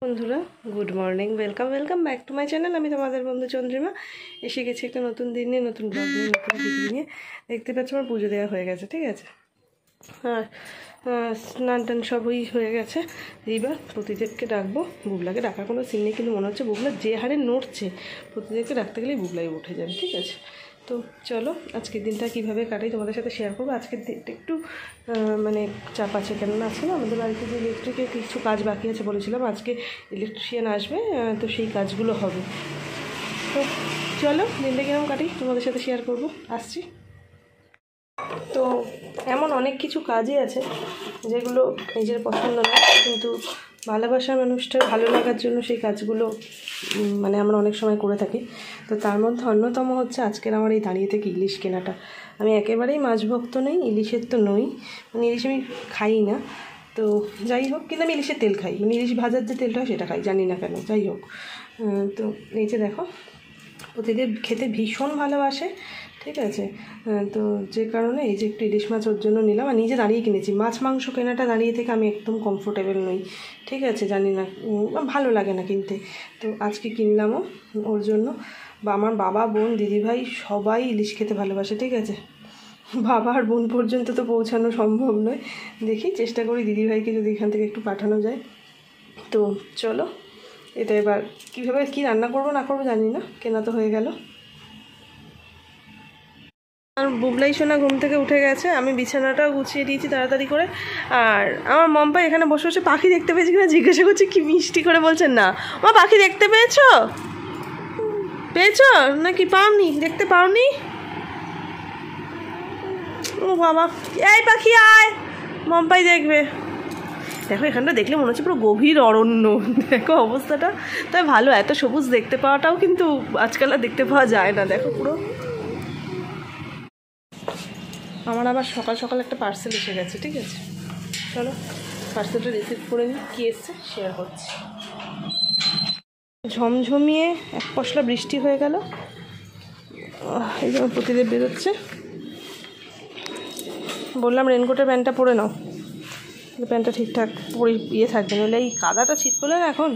বন্ধুরা good morning, welcome back to my channel. আমি তোমাদের বন্ধু চন্দ্রিমা এসে গেছি একটা নতুন দিন নিয়ে, নতুন ব্লগ নিয়ে, নতুন ভিডিও নিয়ে। দেখতে পাচ্ছ আমার পুজো দেওয়া হয়ে গেছে, ঠিক আছে। আর স্নান টান সবই হয়ে গেছে। এইবার প্রতিদেবকে ডাকবো। বুবলাকে ডাকার কোনো সিন নেই, কিন্তু মনে হচ্ছে বুবলা যে হারে নড়ছে, প্রতিদেবকে ডাকতে গেলেই বুবলাই উঠে যাবে, ঠিক আছে। তো চলো আজকের দিনটা কীভাবে কাটাই তোমাদের সাথে শেয়ার করবো। আজকের দিনটা একটু মানে চাপ আছে, কেননা আজকে না আমাদের বাড়িতে যে ইলেকট্রিকের কিছু কাজ বাকি আছে বলেছিলাম, আজকে ইলেকট্রিশিয়ান আসবে, তো সেই কাজগুলো হবে। তো চলো দিনটা কিরকম কাটি তোমাদের সাথে শেয়ার করবো, আসছি। তো এমন অনেক কিছু কাজই আছে যেগুলো নিজের পছন্দ নয়, কিন্তু ভালোবাসার মানুষটার ভালো লাগার জন্য সেই কাজগুলো মানে আমরা অনেক সময় করে থাকি। তো তার মধ্যে অন্যতম হচ্ছে আজকের আমার এই দাঁড়িয়ে থেকে ইলিশ কেনাটা। আমি একেবারেই মাছ ভক্ত নই, ইলিশের তো নই, মানে ইলিশ আমি খাই না। তো যাই হোক, কিন্তু আমি ইলিশের তেল খাই, মানে ইলিশ ভাজার যে তেলটা হয় সেটা খাই, জানি না কেন, যাই হোক। তো এই যে দেখো, প্রতিদিন খেতে ভীষণ ভালোবাসে, ঠিক আছে। তো যে কারণে এই যে একটু ইলিশ মাছ ওর জন্য নিলাম, আর নিজে দাঁড়িয়ে কিনেছি। মাছ মাংস কেনাটা দাঁড়িয়ে থেকে আমি একদম কমফোর্টেবল নই, ঠিক আছে, জানি না, ভালো লাগে না কিনতে। তো আজকে কিনলামও ওর জন্য। বা আমার বাবা, বোন, দিদিভাই সবাই ইলিশ খেতে ভালোবাসে, ঠিক আছে। বাবা আর বোন পর্যন্ত তো পৌঁছানো সম্ভব নয়, দেখি চেষ্টা করি দিদিভাইকে যদি এখান থেকে একটু পাঠানো যায়। তো চলো, এটা এবার কীভাবে কী রান্না করবো না করবো জানি না, কেনা তো হয়ে গেল। আর বুবলাই সোনা ঘুম থেকে উঠে গেছে, আমি বিছানাটাও গুছিয়ে দিয়েছি তাড়াতাড়ি করে। আর আমার মম্পা এখানে বসে বসে পাখি দেখতে পেয়েছি কিনা জিজ্ঞাসা করছি, কি মিষ্টি করে বলছেন না। মা পাখি দেখতে পেয়েছো নাকি পাওনি, দেখতে পাওনি? ও বাবা, এই পাখি আয়, মম্পাই দেখবে। দেখো এখানটা দেখলে মনে হচ্ছে পুরো গভীর অরণ্য, দেখো অবস্থাটা। তাই ভালো, এত সবুজ দেখতে পাওয়াটাও কিন্তু আজকাল আর দেখতে পাওয়া যায় না। দেখো পুরো। আমার আবার সকাল সকাল একটা পার্সেল এসে গেছে, ঠিক আছে। চলো পার্সেলটা রিসিভ করে নিই, কী এসছে শেয়ার করছি। ঝমঝমিয়ে এক পশলা বৃষ্টি হয়ে গেল, এই যেমন প্রতিদেব বেরোচ্ছে। বললাম রেনকোটের প্যান্টটা পরে নাও, প্যান্টটা ঠিকঠাক পরে থাকবে, নইলে এই কাদাটা ছিট করলে না এখন,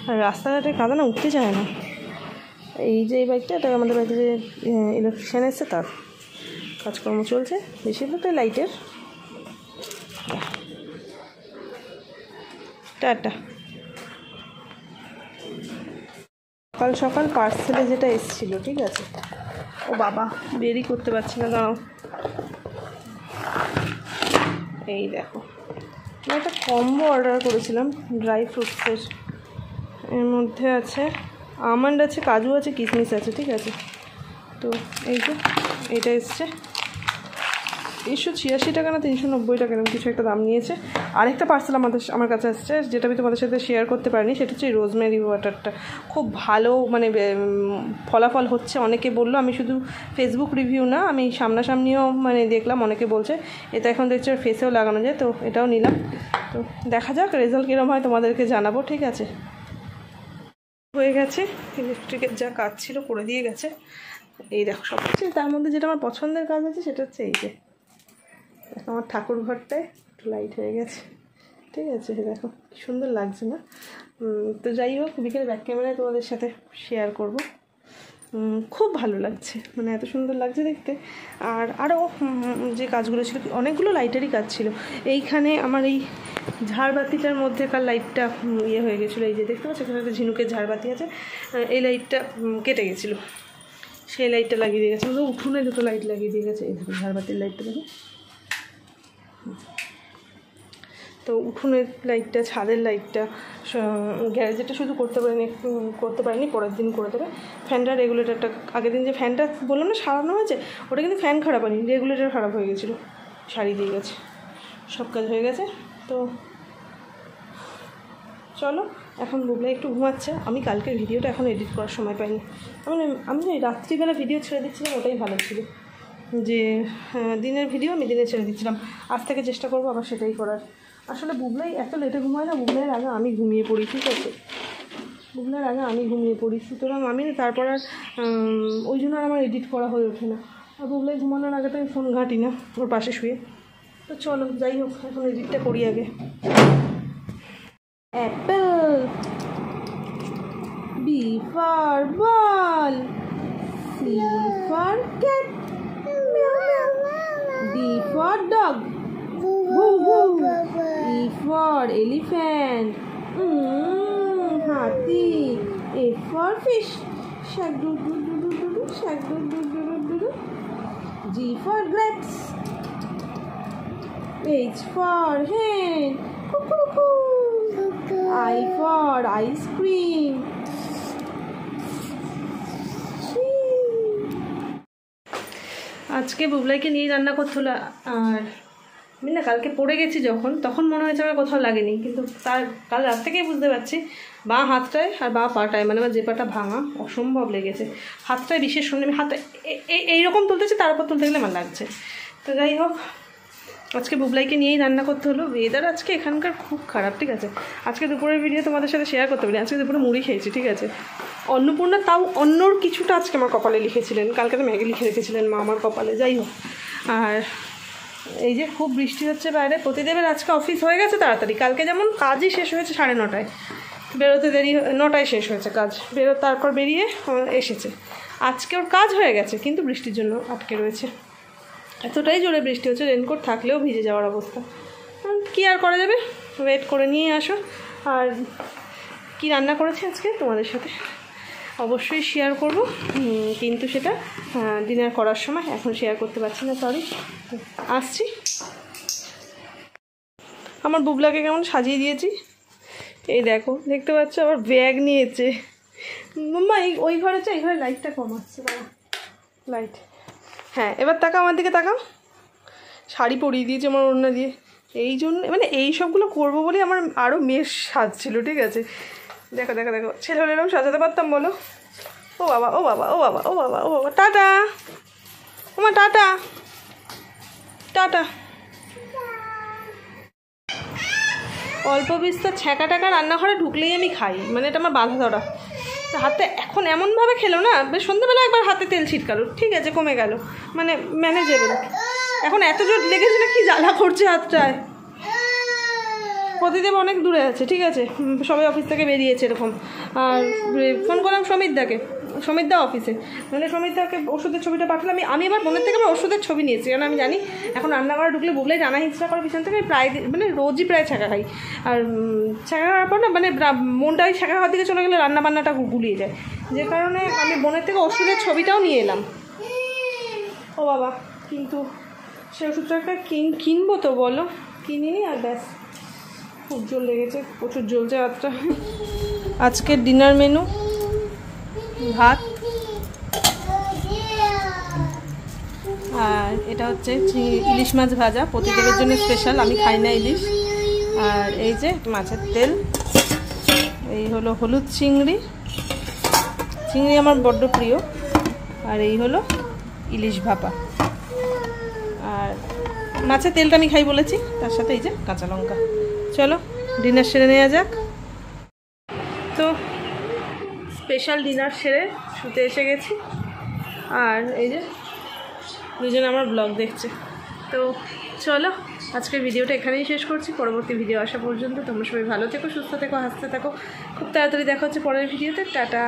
আর রাস্তাঘাটে কাদা না উঠতে চায় না। এই যে এই বাইকটা, এটা আমাদের বাড়িতে যে ইলেকট্রিশিয়ান এসছে তার কাজকর্ম চলছে, বেশিরভাগটাই লাইটের। টাটা। সকাল সকাল পার্সেলে যেটা এসছিল, ঠিক আছে। ও বাবা, বেরই করতে পারছি না, দাঁড়াও। এই দেখো, আমি একটা কম্বো অর্ডার করেছিলাম ড্রাই ফ্রুটসের। এর মধ্যে আছে আমন্ড আছে, কাজু আছে, কিশমিশ আছে, ঠিক আছে। তো এই যে এটা এসছে 386 টাকা না 390 টাকা, এরকম কিছু একটা দাম নিয়েছে। আরেকটা পার্সেল আমার কাছে আসছে, যেটা আমি তোমাদের সাথে শেয়ার করতে পারিনি, সেটা হচ্ছে রোজমেরি ওয়াটারটা। খুব ভালো মানে ফলাফল হচ্ছে, অনেকে বললো। আমি শুধু ফেসবুক রিভিউ না, আমি সামনাসামনিও মানে দেখলাম, অনেকে বলছে এটা এখন দেখছে ফেসেও লাগানো যায়। তো এটাও নিলাম, তো দেখা যাক রেজাল্ট কীরকম হয়, তোমাদেরকে জানাবো, ঠিক আছে। হয়ে গেছে, ইলেকট্রিকের যা কাজ ছিল করে দিয়ে গেছে। এই দেখো সব কিছু, তার মধ্যে যেটা আমার পছন্দের কাজ আছে সেটা হচ্ছে এই যে আমার ঠাকুর ঘরটায় একটু লাইট হয়ে গেছে, ঠিক আছে। দেখো কি সুন্দর লাগছে না? তো যাই হোক, বিকেলে ব্যাক ক্যামেরায় তোমাদের সাথে শেয়ার করব। খুব ভালো লাগছে, মানে এত সুন্দর লাগছে দেখতে। আর আরও যে কাজগুলো ছিল, অনেকগুলো লাইটেরই কাজ ছিল। এইখানে আমার এই ঝাড়বাতিটার মধ্যেকার লাইটটা ইয়ে হয়ে গেছিলো, এই যে দেখতে পাচ্ছ এখানে একটা ঝিনুকের ঝাড়বাতি আছে, এই লাইটটা কেটে গেছিলো, সেই লাইটটা লাগিয়ে দিয়ে গেছে। উঠোনে দুটো লাইট লাগিয়ে দিয়ে গেছে, এই দেখো ঝাড়বাতির লাইটটা দেখো। তো উঠোনের লাইটটা, ছাদের লাইটটা, গ্যারেজেরটা শুধু করতে পারিনি, পরের দিন করে দেবে। ফ্যানটা রেগুলেটরটা আগের দিন যে ফ্যানটা বললাম না সারানো হয়েছে, ওটা কিন্তু ফ্যান খারাপ হয়নি, রেগুলেটর খারাপ হয়ে গেছিলো, সারিয়ে দিয়ে গেছে, সব কাজ হয়ে গেছে। তো চলো, এখন বুবলাই একটু ঘুমাচ্ছে। আমি কালকের ভিডিওটা এখন এডিট করার সময় পাইনি, আমি রাত্রিবেলা ভিডিও ছেড়ে দিচ্ছিলাম, ওটাই ভালো ছিল, যে দিনের ভিডিও আমি দিনে ছেড়ে দিচ্ছিলাম। আজ থেকে চেষ্টা করবো আবার সেটাই করার। আসলে বুবলাই এত লেটে ঘুমায় না, বুবলাইয়ের আগে আমি ঘুমিয়ে পড়ি, ঠিক আছে। বুবলাইয়ের আগে আমি ঘুমিয়ে পড়ি, সুতরাং আমি তারপর আর ওই জন্য আমার এডিট করা হয়ে ওঠে না। আর বুবলাই ঘুমানোর আগে তো আমি ফোন ঘাঁটি না ওর পাশে শুয়ে। তো চলো যাই হোক, এখন এডিটটা করি আগে। Apple B for ball. C for cat. Meow meow. D for dog. Woo woo. E for elephant. Hathi. F for fish. Shag doo doo doo doo doo doo. Shag doo doo doo doo doo. G for grapes. H for hen. Cuckoo. I for ice cream. আজকে বুবলাইকে নিয়ে রান্না করতে হলো। আর আমি না কালকে পড়ে গেছি তখন মনে হয়েছে আমার কোথাও লাগেনি, কিন্তু কাল রাত থেকেই বুঝতে পারছি বাঁ হাতটায় আর বাঁ পাটায়, মানে আমার যে পাটা ভাঙা অসম্ভব লেগেছে। হাতটায় বিশেষ শুনে আমি হাতটা এইরকম তুলতেছি, তারপর তুলতে গেলে আমার লাগছে। তো যাই হোক, আজকে বুবলাইকে নিয়েই রান্না করতে হলো। ওয়েদার আজকে এখানকার খুব খারাপ, ঠিক আছে। আজকে দুপুরের ভিডিও তোমাদের সাথে শেয়ার করতে পারি। আজকে দুপুরে মুড়ি খেয়েছি, ঠিক আছে। অন্নপূর্ণা তাও অন্যর কিছুটা আজকে আমার কপালে লিখেছিলেন, কালকে তো ম্যাগি লিখে রেখেছিলেন মা আমার কপালে। যাই হোক, আর এই যে খুব বৃষ্টি হচ্ছে বাইরে। প্রতিদেবের আজকে অফিস হয়ে গেছে তাড়াতাড়ি। কালকে যেমন কাজই শেষ হয়েছে 9:30, বেরোতে দেরি, 9টায় শেষ হয়েছে কাজ, তারপর বেরিয়ে এসেছে। আজকে ওর কাজ হয়ে গেছে, কিন্তু বৃষ্টির জন্য আটকে রয়েছে। এতটাই জোরে বৃষ্টি হচ্ছে, রেনকোট থাকলেও ভিজে যাওয়ার অবস্থা। কি আর করা যাবে, ওয়েট করে নিয়ে আসো। আর কি রান্না করেছি আজকে তোমাদের সাথে অবশ্যই শেয়ার করব, কিন্তু সেটা ডিনার করার সময়, এখন শেয়ার করতে পারছি না, সরি। আসছি। আমার বুবলাকে কেমন সাজিয়ে দিয়েছি, এই দেখো, দেখতে পাচ্ছ, আবার ব্যাগ নিয়েছে। মাম্মা ওই ঘরে এই ঘরে লাইটটা কম আসছে, লাইট। হ্যাঁ, এবার তাকাও আমার দিকে, তাকাও। শাড়ি পরিয়ে দিয়েছে আমার ওড়না দিয়ে, এই জন্য মানে এই সবগুলো করবো বলে আমার আরও মেশ সাজছিল, ঠিক আছে। দেখো দেখো দেখো, ছেলে হলে এরকম সাজাতে পারতাম বলো। ও বাবা ও বাবা ও বাবা ও বাবা ও বাবা, টাটা ওমা, টাটা টাটা। অল্প বিস্তর ছ্যাঁকা টাকা রান্নাঘরে ঢুকলেই আমি খাই, মানে এটা আমার বাধা ধরা। হাতে এখন এমনভাবে খেলো না, বেশ সন্ধ্যাবেলা একবার হাতে তেল ছিটকালো, ঠিক আছে, কমে গেল, মানে ম্যানেজেবল। এখন এত জোর লেগেছে না, কি জ্বালা করছে হাতটায়। প্রতিদেব অনেক দূরে আছে, ঠিক আছে, সবাই অফিস থেকে বেরিয়েছে এরকম। আর ফোন করলাম সমিতদা অফিসে, মানে সমিতদাকে ওষুধের ছবিটা পাঠালাম। আমি এবার বোনের থেকে আমার ওষুধের ছবি নিয়েছি, কারণ আমি জানি এখন রান্নাঘরে ঢুকলে বুবলাই রান্না হিংসা করে পিছন থেকে। প্রায় মানে রোজই প্রায় ছ্যাঁকা খাই, আর ছ্যাঁকা খাওয়ার পর না মানে মনটা ওই ছ্যাঁকা খাওয়ার দিকে চলে গেলে রান্নাবান্নাটা গুলিয়ে যায়, যে কারণে আমি বোনের থেকে ওষুধের ছবিটাও নিয়ে এলাম। ও বাবা, কিন্তু সে ওষুধটা একটা কিনবো তো বলো, কিনিনি, আর ব্যাস। খুব জোর লেগেছে, প্রচুর জ্বলছে হাতটা। আজকের ডিনার মেনু ভাত, আর এটা হচ্ছে ইলিশ মাছ ভাজা, প্রতিদেবের জন্য স্পেশাল, আমি খাই না ইলিশ। আর এই যে মাছের তেল, এই হলো হলুদ চিংড়ি আমার বড্ড প্রিয়। আর এই হলো ইলিশ ভাপা। আর মাছের তেলটা আমি খাই বলেছি, তার সাথে এই যে কাঁচা লঙ্কা। চলো ডিনার সেরে নেওয়া যাক। তো স্পেশাল ডিনার সেরে শুতে এসে গেছি, আর এই যে দুজনে আমার ব্লগ দেখছে। তো চলো আজকের ভিডিওটা এখানেই শেষ করছি। পরবর্তী ভিডিও আসা পর্যন্ত তোমরা সবাই ভালো থেকো, সুস্থ থেকো, হাসতে থাকো। খুব তাড়াতাড়ি দেখা হচ্ছে পরের ভিডিওতে। টাটা।